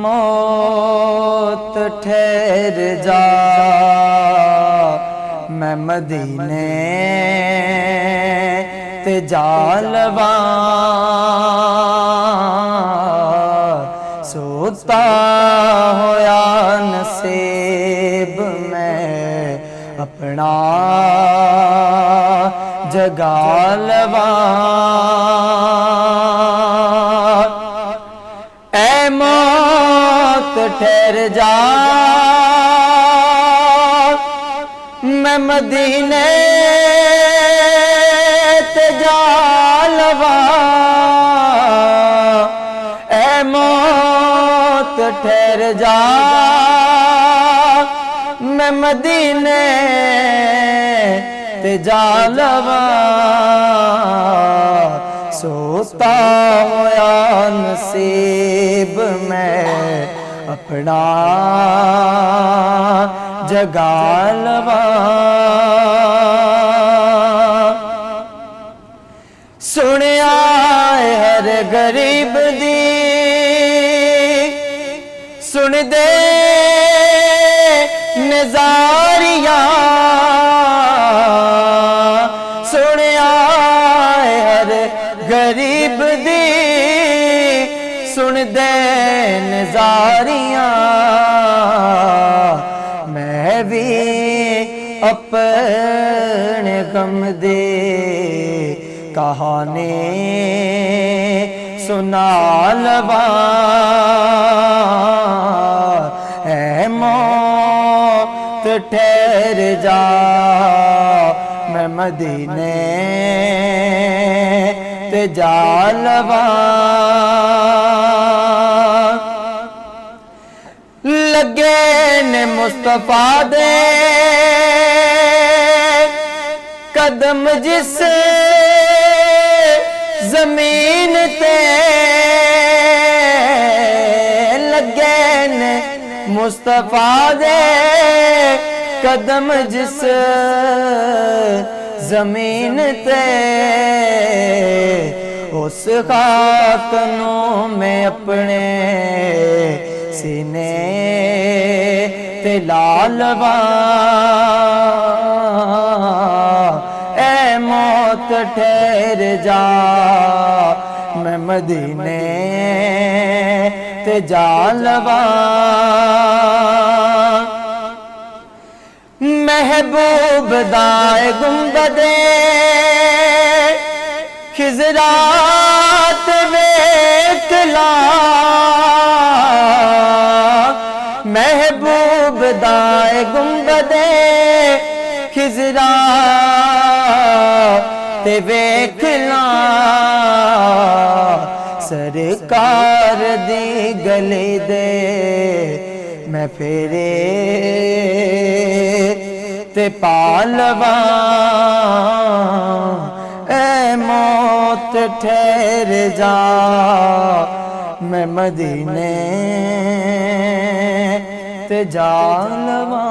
मौत ठहर जा, मैं मदीने ते जा लवा। सोता होया नसीब में अपना जगा लवा। ऐ मौत ठहर जा, मैं मदीने ते जा लवा। ऐ मौत ठहर जा, मैं मदीने ते जा लवा। सोता होया नसीब में अपना जगा लवा। सुनिया हर गरीब दी सुन दे नजारिया। सुनिया हर गरीब दी सुन दे नजारिया। मैं भी अपने गम दे कहानी सुना लवा। ऐ मौत ठहर जा, मैं मदीने ते जा लवा। लगे ने मुस्तफा दे कदम जिस जमीन ते। लगे ने मुस्तफा दे कदम जिस जमीन ते। उस खाक नू मैं अपने सीने ते ला लवा। ऐ मौत ठहर जा, मैं मदीने ते जा लवा। महबूब दाए गुंबदे खिजरात वेख ला। महबूब दाए गुंबदे खिजरा ते वेख ला। सरकार दी गली दे मैं फेरे ते पालवा। ऐ मौत ठहर जा, मैं मदीने ते जा लवा।